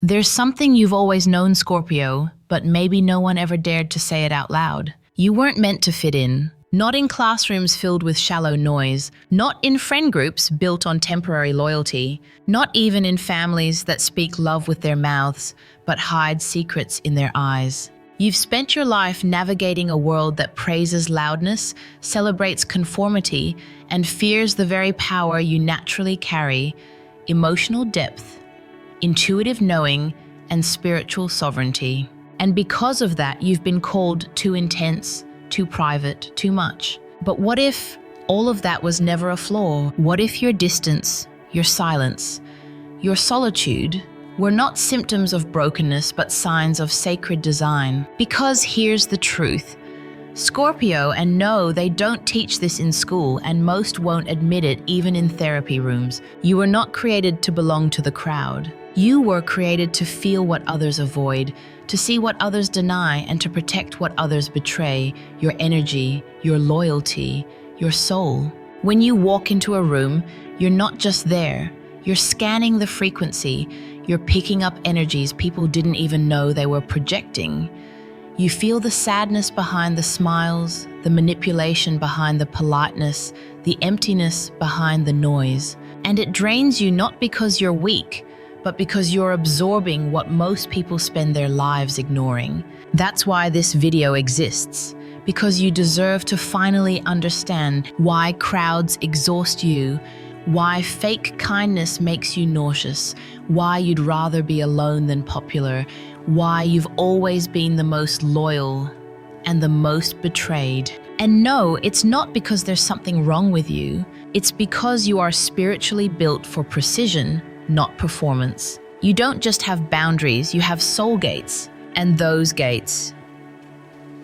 There's something you've always known, Scorpio, but maybe no one ever dared to say it out loud. You weren't meant to fit in. Not in classrooms filled with shallow noise, not in friend groups built on temporary loyalty, not even in families that speak love with their mouths, but hide secrets in their eyes. You've spent your life navigating a world that praises loudness, celebrates conformity, and fears the very power you naturally carry: emotional depth, intuitive knowing, and spiritual sovereignty. And because of that, you've been called too intense, too private, too much. But what if all of that was never a flaw? What if your distance, your silence, your solitude were not symptoms of brokenness, but signs of sacred design? Because here's the truth. Scorpio, and no, they don't teach this in school, and most won't admit it even in therapy rooms. You were not created to belong to the crowd. You were created to feel what others avoid, to see what others deny, and to protect what others betray: your energy, your loyalty, your soul. When you walk into a room, you're not just there. You're scanning the frequency. You're picking up energies people didn't even know they were projecting. You feel the sadness behind the smiles, the manipulation behind the politeness, the emptiness behind the noise. And it drains you not because you're weak, but because you're absorbing what most people spend their lives ignoring. That's why this video exists, because you deserve to finally understand why crowds exhaust you, why fake kindness makes you nauseous, why you'd rather be alone than popular, why you've always been the most loyal and the most betrayed. And no, it's not because there's something wrong with you. It's because you are spiritually built for precision, not performance. You don't just have boundaries, you have soul gates. And those gates,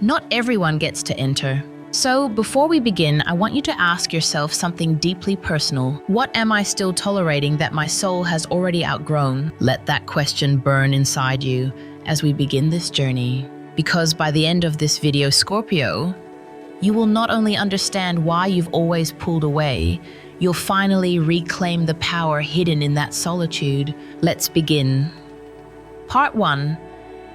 not everyone gets to enter. So before we begin, I want you to ask yourself something deeply personal. What am I still tolerating that my soul has already outgrown? Let that question burn inside you as we begin this journey. Because by the end of this video, Scorpio, you will not only understand why you've always pulled away, you'll finally reclaim the power hidden in that solitude. Let's begin. Part 1.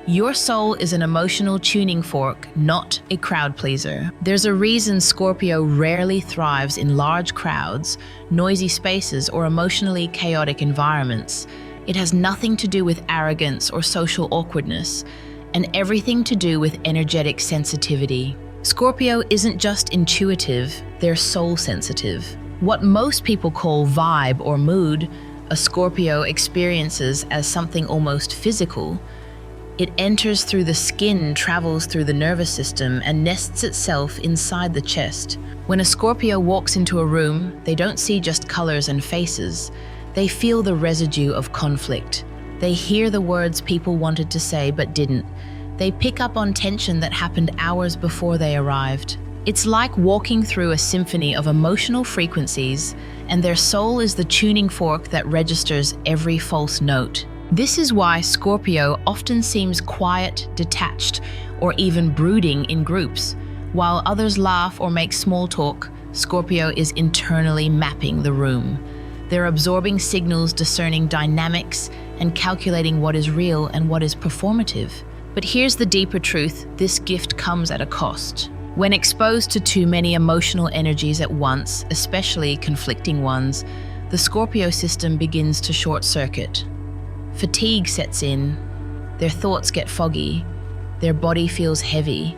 Your soul is an emotional tuning fork, not a crowd pleaser. There's a reason Scorpio rarely thrives in large crowds, noisy spaces, or emotionally chaotic environments. It has nothing to do with arrogance or social awkwardness, and everything to do with energetic sensitivity. Scorpio isn't just intuitive, they're soul sensitive. What most people call vibe or mood, a Scorpio experiences as something almost physical. It enters through the skin, travels through the nervous system, and nests itself inside the chest. When a Scorpio walks into a room, they don't see just colors and faces. They feel the residue of conflict. They hear the words people wanted to say but didn't. They pick up on tension that happened hours before they arrived. It's like walking through a symphony of emotional frequencies, and their soul is the tuning fork that registers every false note. This is why Scorpio often seems quiet, detached, or even brooding in groups. While others laugh or make small talk, Scorpio is internally mapping the room. They're absorbing signals, discerning dynamics, and calculating what is real and what is performative. But here's the deeper truth: this gift comes at a cost. When exposed to too many emotional energies at once, especially conflicting ones, the Scorpio system begins to short-circuit. Fatigue sets in, their thoughts get foggy, their body feels heavy,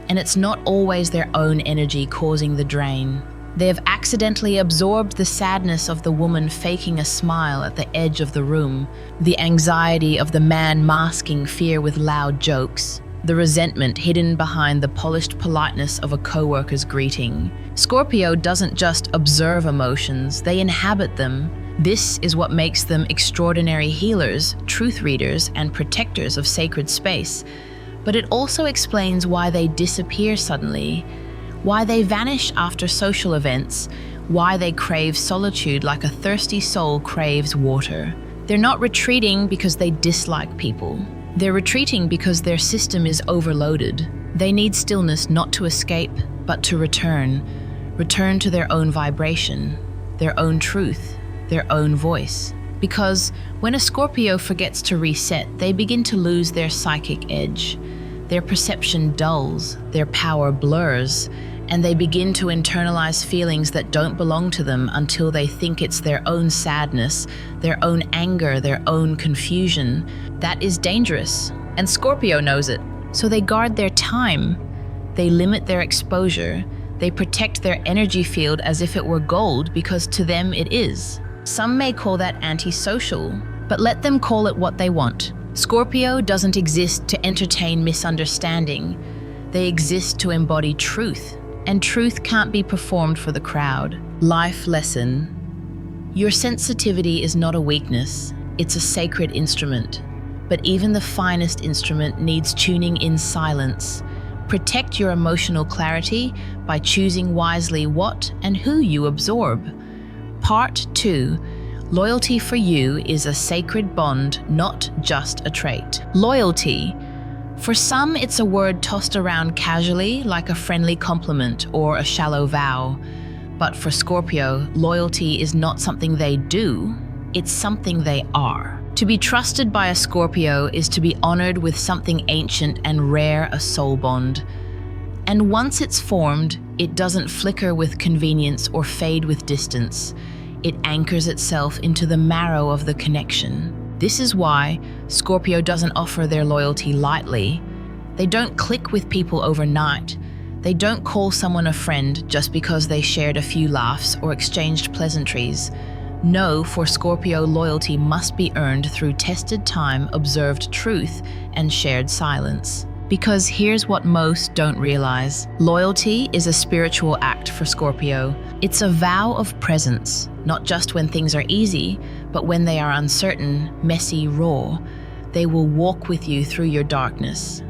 and it's not always their own energy causing the drain. They have accidentally absorbed the sadness of the woman faking a smile at the edge of the room, the anxiety of the man masking fear with loud jokes, the resentment hidden behind the polished politeness of a coworker's greeting. Scorpio doesn't just observe emotions, they inhabit them. This is what makes them extraordinary healers, truth readers, and protectors of sacred space. But it also explains why they disappear suddenly, why they vanish after social events, why they crave solitude like a thirsty soul craves water. They're not retreating because they dislike people. They're retreating because their system is overloaded. They need stillness not to escape, but to return to their own vibration, their own truth, their own voice. Because when a Scorpio forgets to reset, they begin to lose their psychic edge. Their perception dulls, their power blurs, and they begin to internalize feelings that don't belong to them until they think it's their own sadness, their own anger, their own confusion. That is dangerous, and Scorpio knows it. So they guard their time, they limit their exposure, they protect their energy field as if it were gold because to them it is. Some may call that antisocial, but let them call it what they want. Scorpio doesn't exist to entertain misunderstanding. They exist to embody truth, and truth can't be performed for the crowd. Life lesson. Your sensitivity is not a weakness, it's a sacred instrument. But even the finest instrument needs tuning in silence. Protect your emotional clarity by choosing wisely what and who you absorb. Part 2. Loyalty for you is a sacred bond, not just a trait. Loyalty. For some, it's a word tossed around casually, like a friendly compliment or a shallow vow. But for Scorpio, loyalty is not something they do, it's something they are. To be trusted by a Scorpio is to be honored with something ancient and rare, a soul bond. And once it's formed, it doesn't flicker with convenience or fade with distance. It anchors itself into the marrow of the connection. This is why Scorpio doesn't offer their loyalty lightly. They don't click with people overnight. They don't call someone a friend just because they shared a few laughs or exchanged pleasantries. No, for Scorpio, loyalty must be earned through tested time, observed truth, and shared silence. Because here's what most don't realize. Loyalty is a spiritual act for Scorpio. It's a vow of presence, not just when things are easy, but when they are uncertain, messy, raw. They will walk with you through your darkness.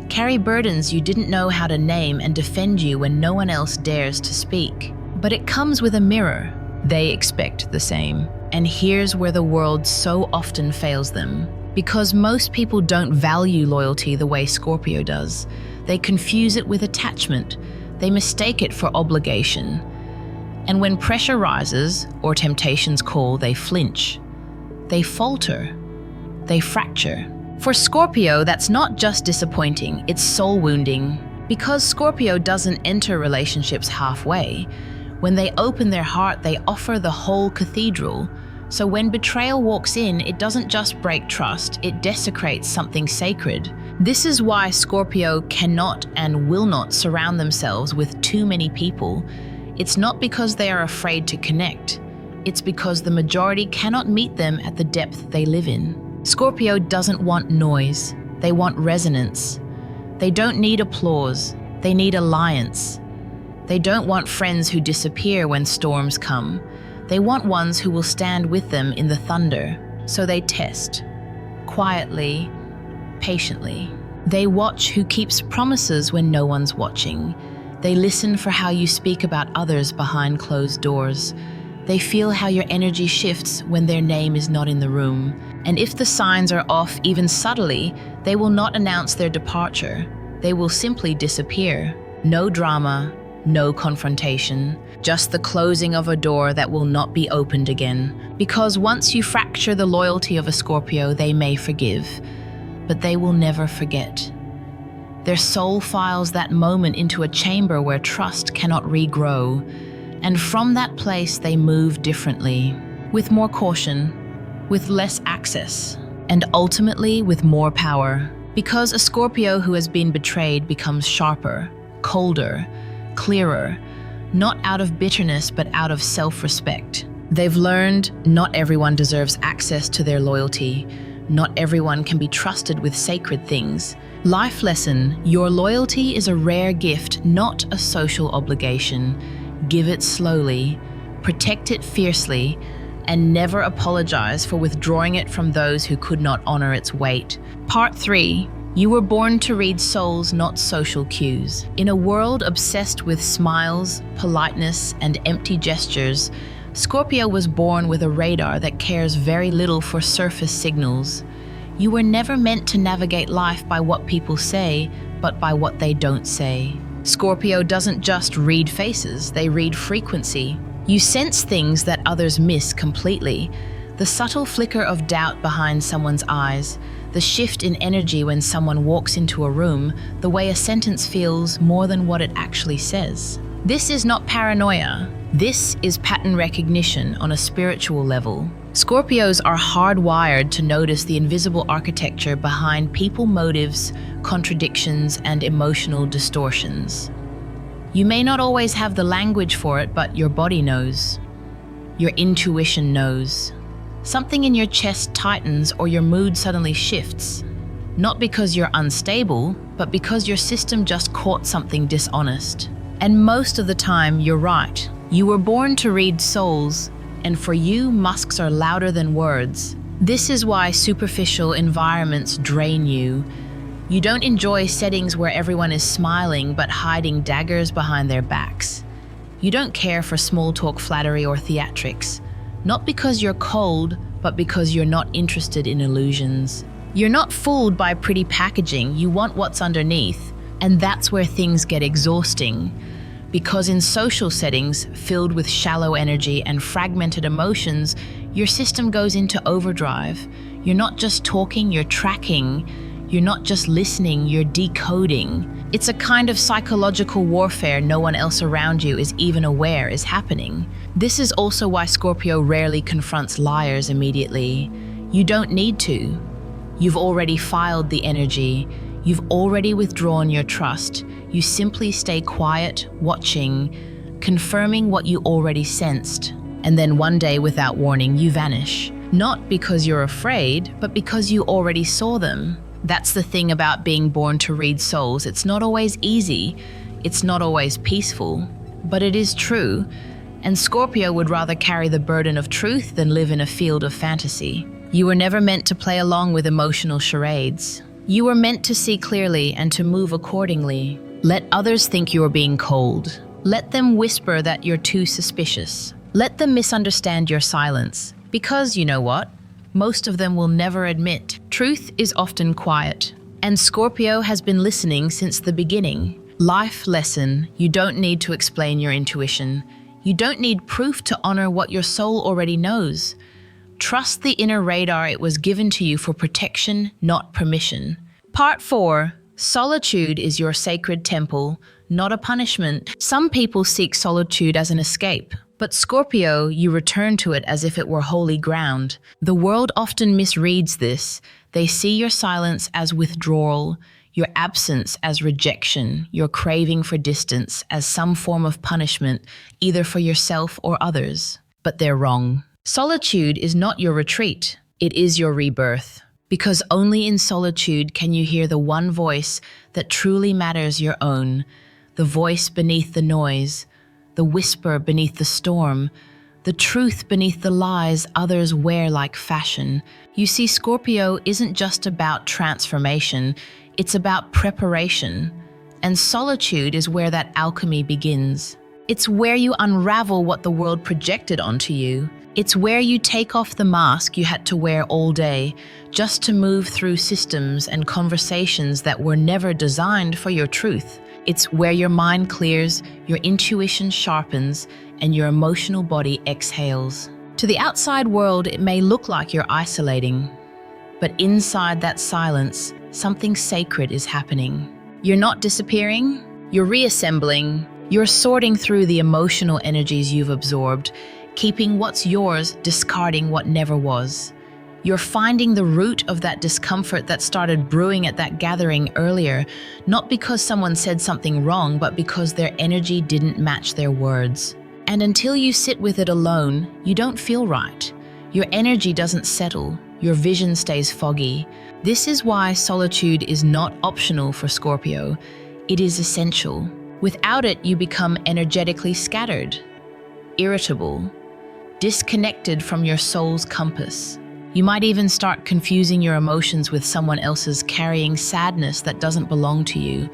Carry burdens you didn't know how to name and defend you when no one else dares to speak. But it comes with a mirror. They expect the same. And here's where the world so often fails them. Because most people don't value loyalty the way Scorpio does. They confuse it with attachment. They mistake it for obligation. And when pressure rises, or temptations call, they flinch. They falter. They fracture. For Scorpio, that's not just disappointing, it's soul wounding. Because Scorpio doesn't enter relationships halfway. When they open their heart, they offer the whole cathedral. So when betrayal walks in, it doesn't just break trust, it desecrates something sacred. This is why Scorpio cannot and will not surround themselves with too many people. It's not because they are afraid to connect. It's because the majority cannot meet them at the depth they live in. Scorpio doesn't want noise. They want resonance. They don't need applause. They need alliance. They don't want friends who disappear when storms come. They want ones who will stand with them in the thunder. So they test, quietly, patiently. They watch who keeps promises when no one's watching. They listen for how you speak about others behind closed doors. They feel how your energy shifts when their name is not in the room. And if the signs are off even subtly, they will not announce their departure. They will simply disappear. No drama, no confrontation, just the closing of a door that will not be opened again. Because once you fracture the loyalty of a Scorpio, they may forgive, but they will never forget. Their soul files that moment into a chamber where trust cannot regrow, and from that place they move differently, with more caution, with less access, and ultimately with more power. Because a Scorpio who has been betrayed becomes sharper, colder, clearer, not out of bitterness but out of self-respect. They've learned not everyone deserves access to their loyalty. Not everyone can be trusted with sacred things. Life lesson: your loyalty is a rare gift, not a social obligation. Give it slowly, protect it fiercely, and never apologize for withdrawing it from those who could not honor its weight. Part 3. You were born to read souls, not social cues. In a world obsessed with smiles, politeness, and empty gestures, Scorpio was born with a radar that cares very little for surface signals. You were never meant to navigate life by what people say, but by what they don't say. Scorpio doesn't just read faces, they read frequency. You sense things that others miss completely, The subtle flicker of doubt behind someone's eyes, the shift in energy when someone walks into a room, the way a sentence feels more than what it actually says. This is not paranoia. This is pattern recognition on a spiritual level. Scorpios are hardwired to notice the invisible architecture behind people motives, contradictions, and emotional distortions. You may not always have the language for it, but your body knows. Your intuition knows. Something in your chest tightens or your mood suddenly shifts. Not because you're unstable, but because your system just caught something dishonest. And most of the time, you're right. You were born to read souls, and for you, musks are louder than words. This is why superficial environments drain you. You don't enjoy settings where everyone is smiling but hiding daggers behind their backs. You don't care for small talk flattery or theatrics. Not because you're cold, but because you're not interested in illusions. You're not fooled by pretty packaging, you want what's underneath. And that's where things get exhausting. Because in social settings filled with shallow energy and fragmented emotions, your system goes into overdrive. You're not just talking, you're tracking. You're not just listening, you're decoding. It's a kind of psychological warfare no one else around you is even aware is happening. This is also why Scorpio rarely confronts liars immediately. You don't need to. You've already filed the energy. You've already withdrawn your trust. You simply stay quiet, watching, confirming what you already sensed. And then one day, without warning, you vanish. Not because you're afraid, but because you already saw them. That's the thing about being born to read souls. It's not always easy. It's not always peaceful. But it is true. And Scorpio would rather carry the burden of truth than live in a field of fantasy. You were never meant to play along with emotional charades. You were meant to see clearly and to move accordingly. Let others think you're being cold. Let them whisper that you're too suspicious. Let them misunderstand your silence. Because, you know what? Most of them will never admit. Truth is often quiet. And Scorpio has been listening since the beginning. Life lesson: you don't need to explain your intuition. You don't need proof to honor what your soul already knows. Trust the inner radar. It was given to you for protection, not permission. Part 4. Solitude is your sacred temple, not a punishment. Some people seek solitude as an escape, but Scorpio, you return to it as if it were holy ground. The world often misreads this. They see your silence as withdrawal, your absence as rejection, your craving for distance as some form of punishment, either for yourself or others. But they're wrong. Solitude is not your retreat. It is your rebirth. Because only in solitude can you hear the one voice that truly matters, your own, the voice beneath the noise, the whisper beneath the storm, the truth beneath the lies others wear like fashion. You see, Scorpio isn't just about transformation, it's about preparation. And solitude is where that alchemy begins. It's where you unravel what the world projected onto you. It's where you take off the mask you had to wear all day just to move through systems and conversations that were never designed for your truth. It's where your mind clears, your intuition sharpens, and your emotional body exhales. To the outside world, it may look like you're isolating, but inside that silence, something sacred is happening. You're not disappearing, you're reassembling, you're sorting through the emotional energies you've absorbed, keeping what's yours, discarding what never was. You're finding the root of that discomfort that started brewing at that gathering earlier, not because someone said something wrong, but because their energy didn't match their words. And until you sit with it alone, you don't feel right. Your energy doesn't settle, your vision stays foggy. This is why solitude is not optional for Scorpio. It is essential. Without it, you become energetically scattered, irritable, disconnected from your soul's compass. You might even start confusing your emotions with someone else's, carrying sadness that doesn't belong to you,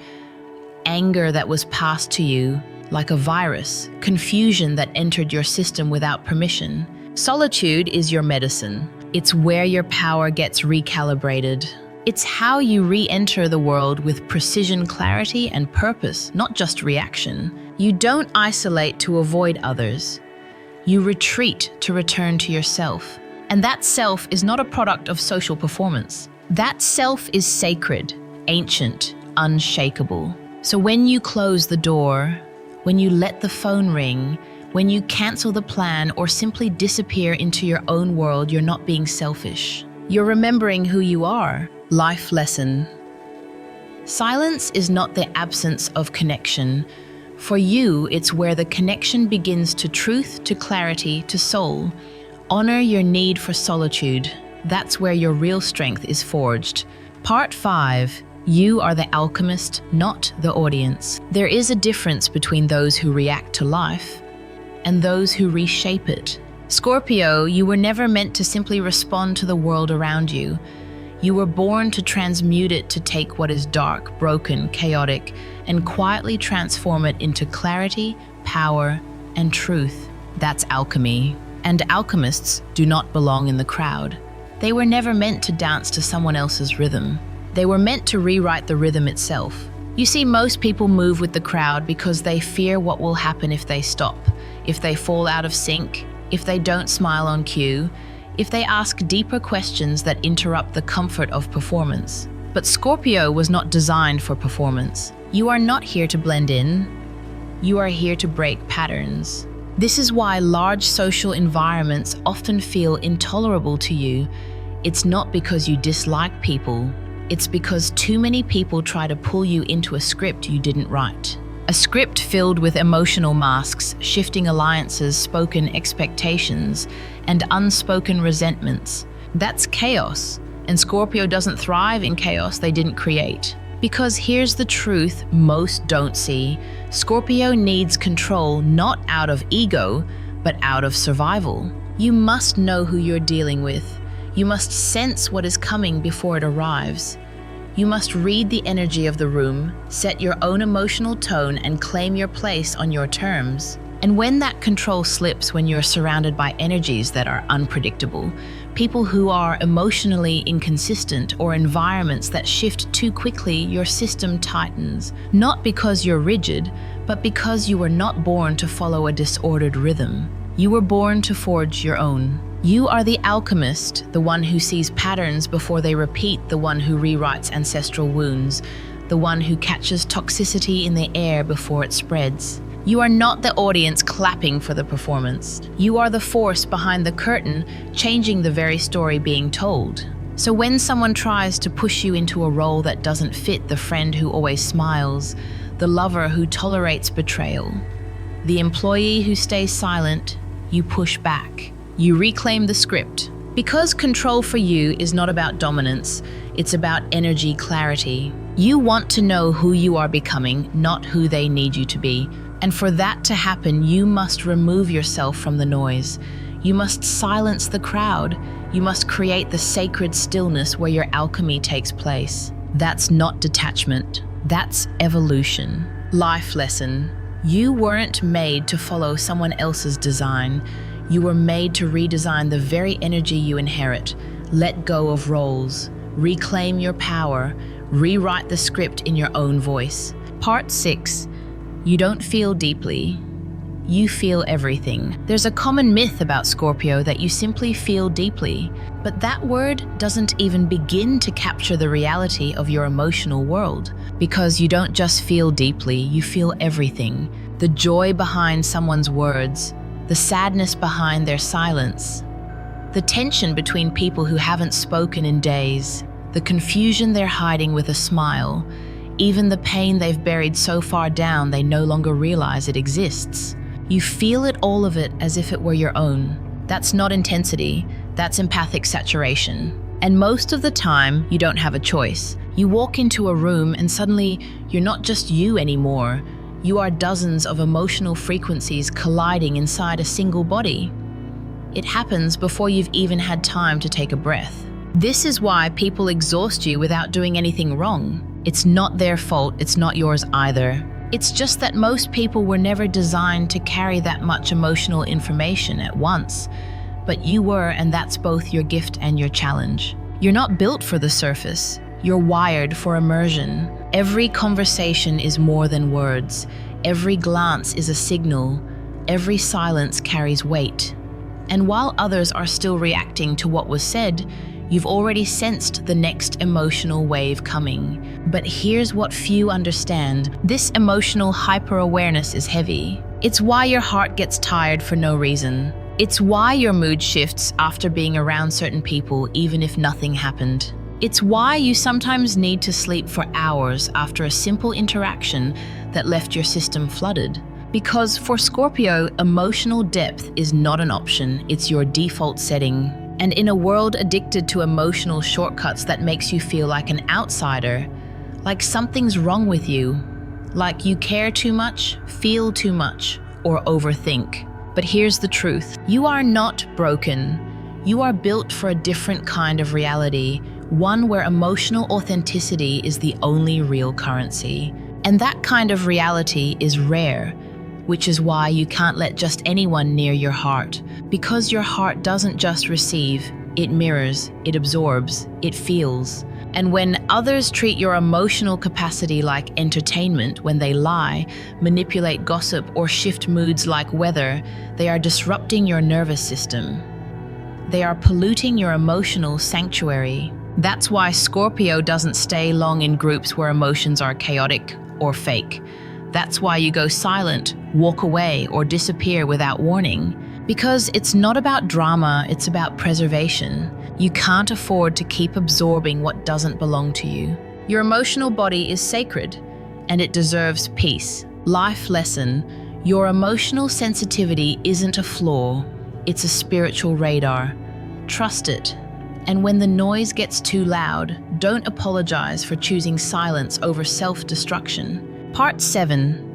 anger that was passed to you like a virus, confusion that entered your system without permission. Solitude is your medicine. It's where your power gets recalibrated. It's how you re-enter the world with precision, clarity, and purpose, not just reaction. You don't isolate to avoid others. You retreat to return to yourself. And that self is not a product of social performance. That self is sacred, ancient, unshakable. So when you close the door, when you let the phone ring, when you cancel the plan or simply disappear into your own world, you're not being selfish. You're remembering who you are. Life lesson. Silence is not the absence of connection. For you, it's where the connection begins to truth, to clarity, to soul. Honor your need for solitude. That's where your real strength is forged. Part 5. You are the alchemist, not the audience. There is a difference between those who react to life and those who reshape it. Scorpio, you were never meant to simply respond to the world around you. You were born to transmute it, to take what is dark, broken, chaotic, and quietly transform it into clarity, power, and truth. That's alchemy. And alchemists do not belong in the crowd. They were never meant to dance to someone else's rhythm. They were meant to rewrite the rhythm itself. You see, most people move with the crowd because they fear what will happen if they stop, if they fall out of sync, if they don't smile on cue, if they ask deeper questions that interrupt the comfort of performance. But Scorpio was not designed for performance. You are not here to blend in. You are here to break patterns. This is why large social environments often feel intolerable to you. It's not because you dislike people. It's because too many people try to pull you into a script you didn't write. A script filled with emotional masks, shifting alliances, spoken expectations, and unspoken resentments. That's chaos. And Scorpio doesn't thrive in chaos they didn't create. Because here's the truth most don't see. Scorpio needs control not out of ego, but out of survival. You must know who you're dealing with. You must sense what is coming before it arrives. You must read the energy of the room, set your own emotional tone, and claim your place on your terms. And when that control slips, when you're surrounded by energies that are unpredictable, people who are emotionally inconsistent, or environments that shift too quickly, your system tightens. Not because you're rigid, but because you were not born to follow a disordered rhythm. You were born to forge your own. You are the alchemist, the one who sees patterns before they repeat, the one who rewrites ancestral wounds, the one who catches toxicity in the air before it spreads. You are not the audience clapping for the performance. You are the force behind the curtain, changing the very story being told. So when someone tries to push you into a role that doesn't fit, the friend who always smiles, the lover who tolerates betrayal, the employee who stays silent, you push back. You reclaim the script. Because control for you is not about dominance, it's about energy clarity. You want to know who you are becoming, not who they need you to be. And for that to happen, you must remove yourself from the noise. You must silence the crowd. You must create the sacred stillness where your alchemy takes place. That's not detachment. That's evolution. Life lesson. You weren't made to follow someone else's design. You were made to redesign the very energy you inherit. Let go of roles. Reclaim your power. Rewrite the script in your own voice. Part 6. You don't feel deeply. You feel everything. There's a common myth about Scorpio that you simply feel deeply, but that word doesn't even begin to capture the reality of your emotional world. Because you don't just feel deeply, you feel everything. The joy behind someone's words, the sadness behind their silence, the tension between people who haven't spoken in days, the confusion they're hiding with a smile, even the pain they've buried so far down they no longer realize it exists. You feel it, all of it, as if it were your own. That's not intensity, that's empathic saturation. And most of the time, you don't have a choice. You walk into a room and suddenly you're not just you anymore. You are dozens of emotional frequencies colliding inside a single body. It happens before you've even had time to take a breath. This is why people exhaust you without doing anything wrong. It's not their fault, it's not yours either. It's just that most people were never designed to carry that much emotional information at once. But you were, and that's both your gift and your challenge. You're not built for the surface. You're wired for immersion. Every conversation is more than words. Every glance is a signal. Every silence carries weight. And while others are still reacting to what was said, you've already sensed the next emotional wave coming. But here's what few understand. This emotional hyper-awareness is heavy. It's why your heart gets tired for no reason. It's why your mood shifts after being around certain people, even if nothing happened. It's why you sometimes need to sleep for hours after a simple interaction that left your system flooded. Because for Scorpio, emotional depth is not an option, it's your default setting. And in a world addicted to emotional shortcuts that makes you feel like an outsider, like something's wrong with you, like you care too much, feel too much, or overthink. But here's the truth. You are not broken. You are built for a different kind of reality, one where emotional authenticity is the only real currency. And that kind of reality is rare, which is why you can't let just anyone near your heart. Because your heart doesn't just receive, it mirrors, it absorbs, it feels. And when others treat your emotional capacity like entertainment, when they lie, manipulate gossip, or shift moods like weather, they are disrupting your nervous system. They are polluting your emotional sanctuary. That's why Scorpio doesn't stay long in groups where emotions are chaotic or fake. That's why you go silent, walk away, or disappear without warning. Because it's not about drama, it's about preservation. You can't afford to keep absorbing what doesn't belong to you. Your emotional body is sacred, and it deserves peace. Life lesson: your emotional sensitivity isn't a flaw, it's a spiritual radar. Trust it. And when the noise gets too loud, don't apologize for choosing silence over self-destruction. Part 7.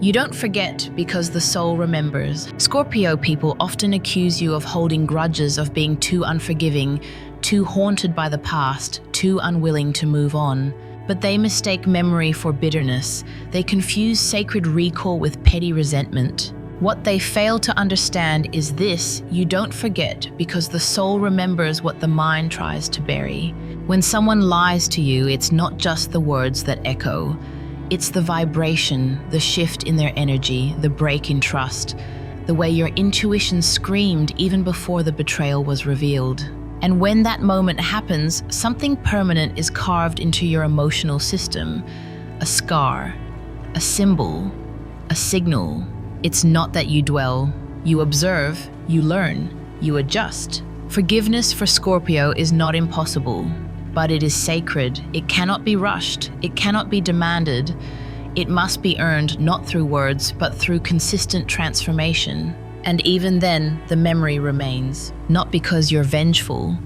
You don't forget because the soul remembers. Scorpio people often accuse you of holding grudges, of being too unforgiving, too haunted by the past, too unwilling to move on. But they mistake memory for bitterness. They confuse sacred recall with petty resentment. What they fail to understand is this: you don't forget because the soul remembers what the mind tries to bury. When someone lies to you, it's not just the words that echo. It's the vibration, the shift in their energy, the break in trust, the way your intuition screamed even before the betrayal was revealed. And when that moment happens, something permanent is carved into your emotional system. A scar, a symbol, a signal. It's not that you dwell. You observe, you learn, you adjust. Forgiveness for Scorpio is not impossible, but it is sacred. It cannot be rushed. It cannot be demanded. It must be earned not through words, but through consistent transformation. And even then, the memory remains, not because you're vengeful,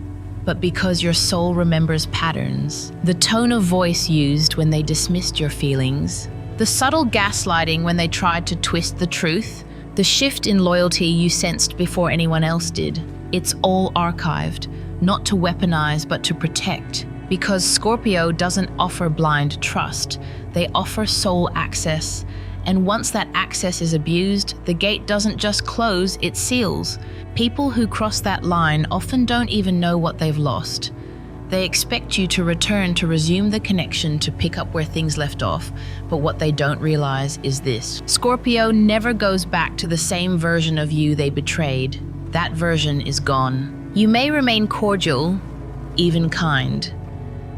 but because your soul remembers patterns. The tone of voice used when they dismissed your feelings, the subtle gaslighting when they tried to twist the truth, the shift in loyalty you sensed before anyone else did. It's all archived, not to weaponize, but to protect. Because Scorpio doesn't offer blind trust, they offer soul access. And once that access is abused, the gate doesn't just close, it seals. People who cross that line often don't even know what they've lost. They expect you to return, to resume the connection, to pick up where things left off. But what they don't realize is this: Scorpio never goes back to the same version of you they betrayed. That version is gone. You may remain cordial, even kind,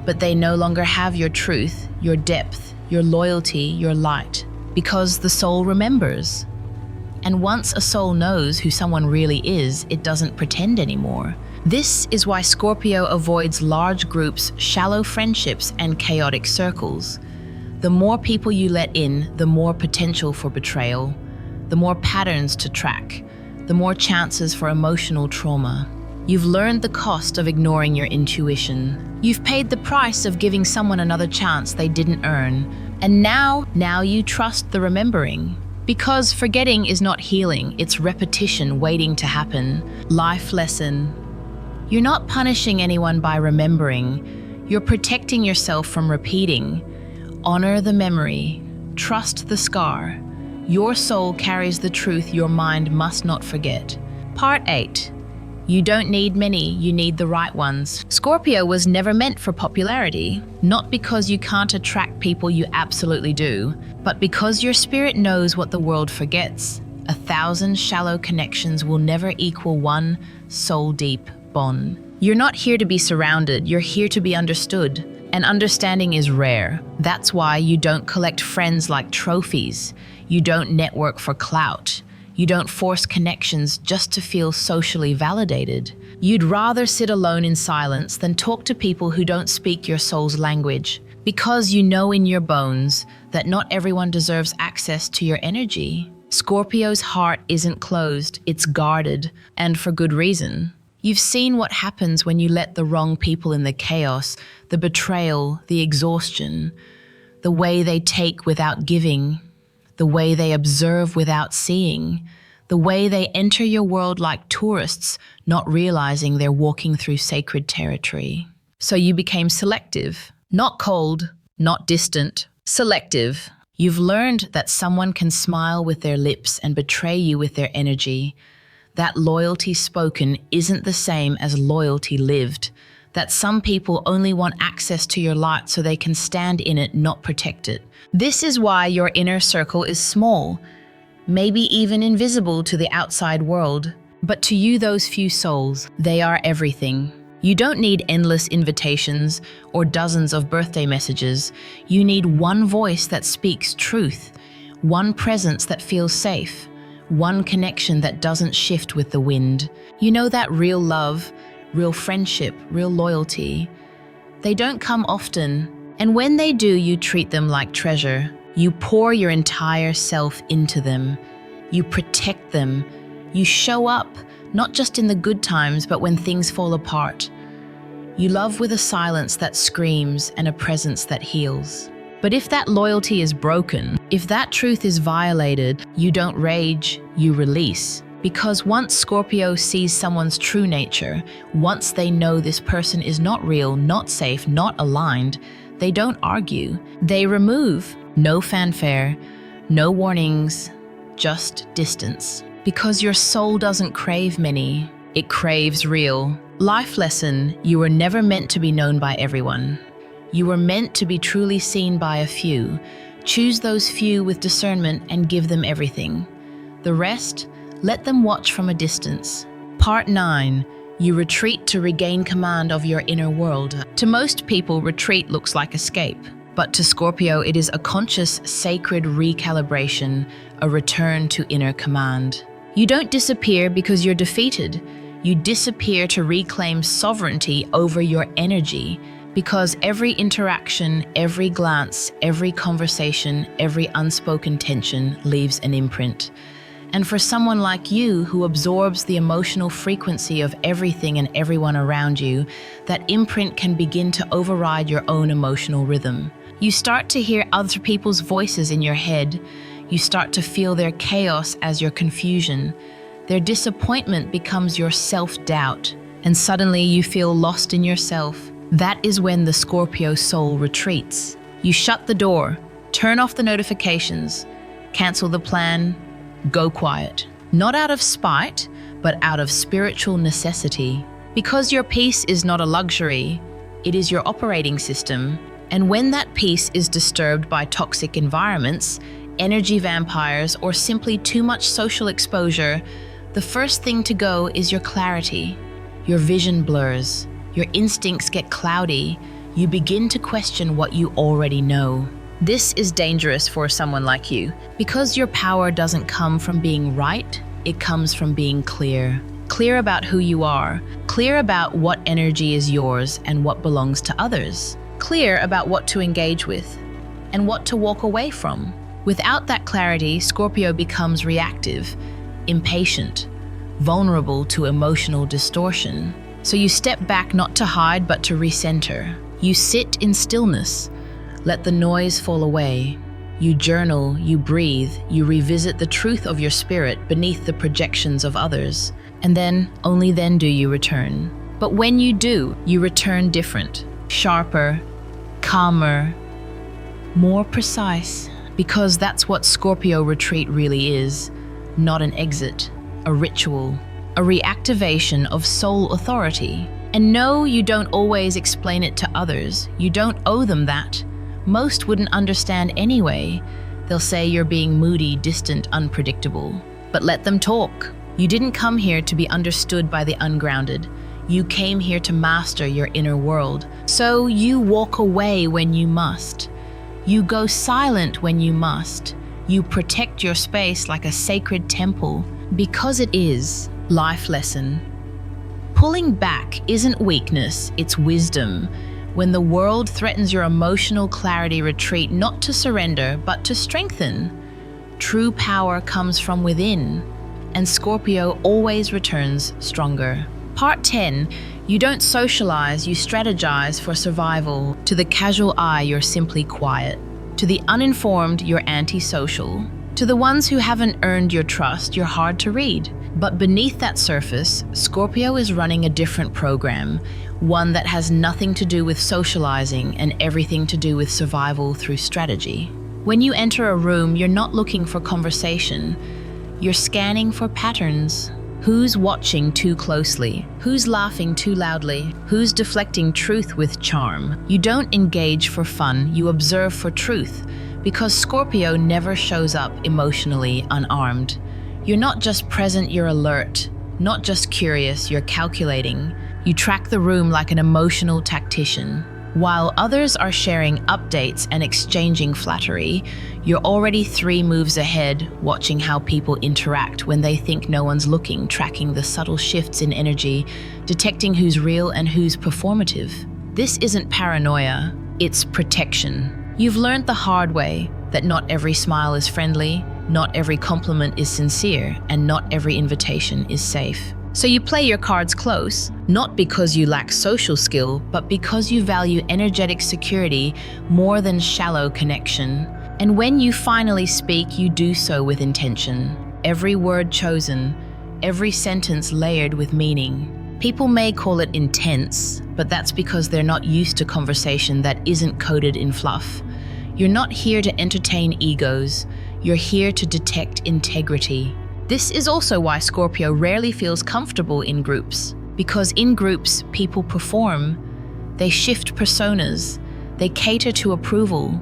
but they no longer have your truth, your depth, your loyalty, your light. Because the soul remembers. And once a soul knows who someone really is, it doesn't pretend anymore. This is why Scorpio avoids large groups, shallow friendships, and chaotic circles. The more people you let in, the more potential for betrayal, the more patterns to track, the more chances for emotional trauma. You've learned the cost of ignoring your intuition. You've paid the price of giving someone another chance they didn't earn. And now you trust the remembering. Because forgetting is not healing, it's repetition waiting to happen. Life lesson: you're not punishing anyone by remembering. You're protecting yourself from repeating. Honor the memory. Trust the scar. Your soul carries the truth your mind must not forget. Part 8. You don't need many, you need the right ones. Scorpio was never meant for popularity, not because you can't attract people, you absolutely do, but because your spirit knows what the world forgets. 1,000 shallow connections will never equal one soul-deep bond. You're not here to be surrounded, you're here to be understood. And understanding is rare. That's why you don't collect friends like trophies. You don't network for clout. You don't force connections just to feel socially validated. You'd rather sit alone in silence than talk to people who don't speak your soul's language, because you know in your bones that not everyone deserves access to your energy. Scorpio's heart isn't closed, it's guarded, and for good reason. You've seen what happens when you let the wrong people in the chaos, the betrayal, the exhaustion, the way they take without giving, the way they observe without seeing, the way they enter your world like tourists, not realizing they're walking through sacred territory. So you became selective, not cold, not distant, selective. You've learned that someone can smile with their lips and betray you with their energy. That loyalty spoken isn't the same as loyalty lived. That some people only want access to your light so they can stand in it, not protect it. This is why your inner circle is small, maybe even invisible to the outside world. But to you, those few souls, they are everything. You don't need endless invitations or dozens of birthday messages. You need one voice that speaks truth, one presence that feels safe, one connection that doesn't shift with the wind. You know that real love, real friendship, real loyalty, they don't come often. And when they do, you treat them like treasure. You pour your entire self into them. You protect them. You show up, not just in the good times, but when things fall apart. You love with a silence that screams and a presence that heals. But if that loyalty is broken, if that truth is violated, you don't rage, you release. Because once Scorpio sees someone's true nature, once they know this person is not real, not safe, not aligned, they don't argue. They remove. No fanfare, no warnings, just distance. Because your soul doesn't crave many, it craves real. Life lesson: you were never meant to be known by everyone. You were meant to be truly seen by a few. Choose those few with discernment and give them everything. The rest, let them watch from a distance. Part 9. You retreat to regain command of your inner world. To most people, retreat looks like escape. But to Scorpio, it is a conscious, sacred recalibration, a return to inner command. You don't disappear because you're defeated. You disappear to reclaim sovereignty over your energy, because every interaction, every glance, every conversation, every unspoken tension leaves an imprint. And for someone like you who absorbs the emotional frequency of everything and everyone around you, that imprint can begin to override your own emotional rhythm. You start to hear other people's voices in your head. You start to feel their chaos as your confusion. Their disappointment becomes your self-doubt, and suddenly you feel lost in yourself. That is when the Scorpio soul retreats. You shut the door, turn off the notifications, cancel the plan, go quiet. Not out of spite, but out of spiritual necessity. Because your peace is not a luxury, it is your operating system. And when that peace is disturbed by toxic environments, energy vampires, or simply too much social exposure, the first thing to go is your clarity. Your vision blurs. Your instincts get cloudy. You begin to question what you already know. This is dangerous for someone like you, because your power doesn't come from being right, it comes from being clear. Clear about who you are, clear about what energy is yours and what belongs to others, clear about what to engage with and what to walk away from. Without that clarity, Scorpio becomes reactive, impatient, vulnerable to emotional distortion. So you step back not to hide but to recenter. You sit in stillness. Let the noise fall away. You journal, you breathe, you revisit the truth of your spirit beneath the projections of others. And then, only then do you return. But when you do, you return different, sharper, calmer, more precise. Because that's what Scorpio retreat really is. Not an exit, a ritual, a reactivation of soul authority. And no, you don't always explain it to others. You don't owe them that. Most wouldn't understand anyway. They'll say you're being moody, distant, unpredictable. But let them talk. You didn't come here to be understood by the ungrounded. You came here to master your inner world. So you walk away when you must. You go silent when you must. You protect your space like a sacred temple, because it is. Life lesson. Pulling back isn't weakness, it's wisdom. When the world threatens your emotional clarity, retreat not to surrender, but to strengthen. True power comes from within, and Scorpio always returns stronger. Part 10. You don't socialize, you strategize for survival. To the casual eye, you're simply quiet. To the uninformed, you're antisocial. To the ones who haven't earned your trust, you're hard to read. But beneath that surface, Scorpio is running a different program, one that has nothing to do with socializing and everything to do with survival through strategy. When you enter a room, you're not looking for conversation. You're scanning for patterns. Who's watching too closely? Who's laughing too loudly? Who's deflecting truth with charm? You don't engage for fun, you observe for truth, because Scorpio never shows up emotionally unarmed. You're not just present, you're alert. Not just curious, you're calculating. You track the room like an emotional tactician. While others are sharing updates and exchanging flattery, you're already 3 moves ahead, watching how people interact when they think no one's looking, tracking the subtle shifts in energy, detecting who's real and who's performative. This isn't paranoia, it's protection. You've learned the hard way that not every smile is friendly, not every compliment is sincere, and not every invitation is safe. So you play your cards close, not because you lack social skill, but because you value energetic security more than shallow connection. And when you finally speak, you do so with intention. Every word chosen, every sentence layered with meaning. People may call it intense, but that's because they're not used to conversation that isn't coded in fluff. You're not here to entertain egos, you're here to detect integrity. This is also why Scorpio rarely feels comfortable in groups, because in groups, people perform. They shift personas, they cater to approval,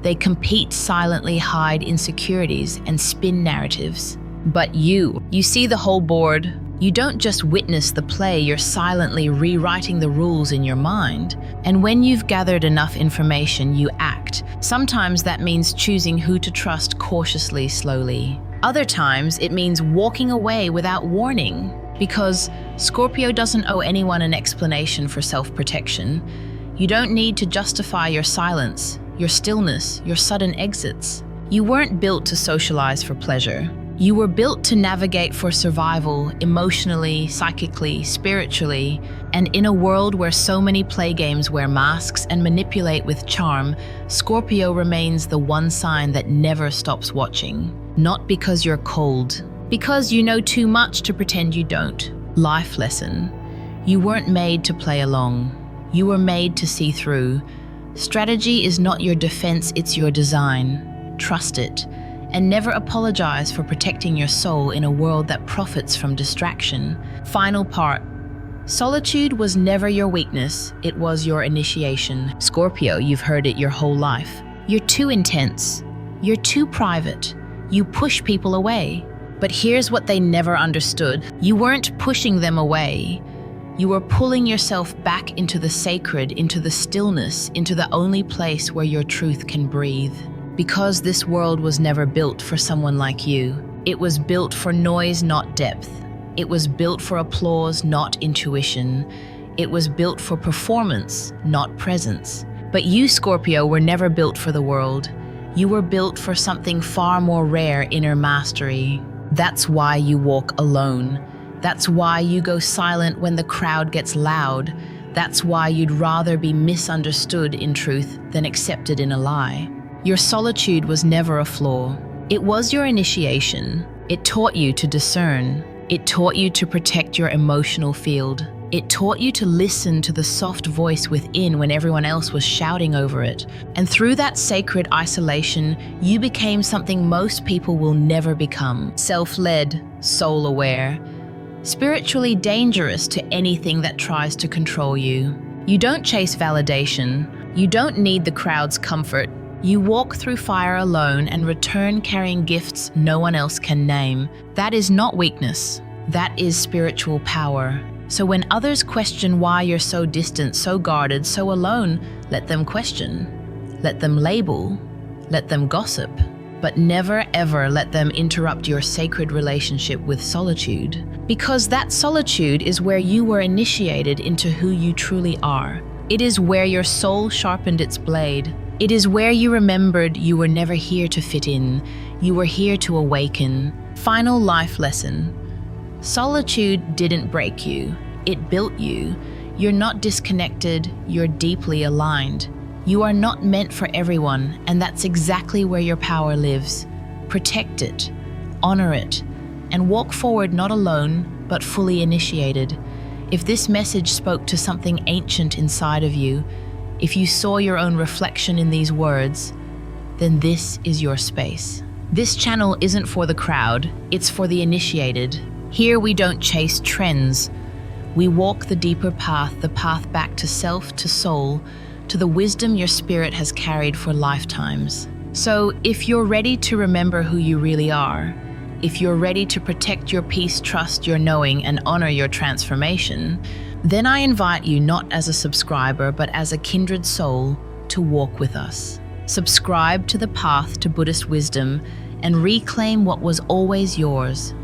they compete silently, hide insecurities, and spin narratives. But you see the whole board. You don't just witness the play, you're silently rewriting the rules in your mind. And when you've gathered enough information, you act. Sometimes that means choosing who to trust cautiously, slowly. Other times, it means walking away without warning, because Scorpio doesn't owe anyone an explanation for self-protection. You don't need to justify your silence, your stillness, your sudden exits. You weren't built to socialize for pleasure. You were built to navigate for survival, emotionally, psychically, spiritually, and in a world where so many play games wear masks and manipulate with charm, Scorpio remains the one sign that never stops watching. Not because you're cold, because you know too much to pretend you don't. Life lesson. You weren't made to play along. You were made to see through. Strategy is not your defense, it's your design. Trust it. And never apologize for protecting your soul in a world that profits from distraction. Final part. Solitude was never your weakness, it was your initiation. Scorpio, you've heard it your whole life. You're too intense. You're too private. You push people away. But here's what they never understood. You weren't pushing them away. You were pulling yourself back into the sacred, into the stillness, into the only place where your truth can breathe. Because this world was never built for someone like you. It was built for noise, not depth. It was built for applause, not intuition. It was built for performance, not presence. But you, Scorpio, were never built for the world. You were built for something far more rare, inner mastery. That's why you walk alone. That's why you go silent when the crowd gets loud. That's why you'd rather be misunderstood in truth than accepted in a lie. Your solitude was never a flaw. It was your initiation. It taught you to discern. It taught you to protect your emotional field. It taught you to listen to the soft voice within when everyone else was shouting over it. And through that sacred isolation, you became something most people will never become. Self-led, soul-aware, spiritually dangerous to anything that tries to control you. You don't chase validation. You don't need the crowd's comfort. You walk through fire alone and return carrying gifts no one else can name. That is not weakness. That is spiritual power. So when others question why you're so distant, so guarded, so alone, let them question. Let them label. Let them gossip. But never ever let them interrupt your sacred relationship with solitude. Because that solitude is where you were initiated into who you truly are. It is where your soul sharpened its blade. It is where you remembered you were never here to fit in. You were here to awaken. Final life lesson. Solitude didn't break you. It built you. You're not disconnected. You're deeply aligned. You are not meant for everyone, and that's exactly where your power lives. Protect it, honor it, and walk forward not alone, but fully initiated. If this message spoke to something ancient inside of you, if you saw your own reflection in these words, then this is your space. This channel isn't for the crowd, it's for the initiated. Here we don't chase trends. We walk the deeper path, the path back to self, to soul, to the wisdom your spirit has carried for lifetimes. So if you're ready to remember who you really are, if you're ready to protect your peace, trust your knowing, and honor your transformation, then I invite you not as a subscriber, but as a kindred soul to walk with us. Subscribe to the path to Buddhist wisdom and reclaim what was always yours.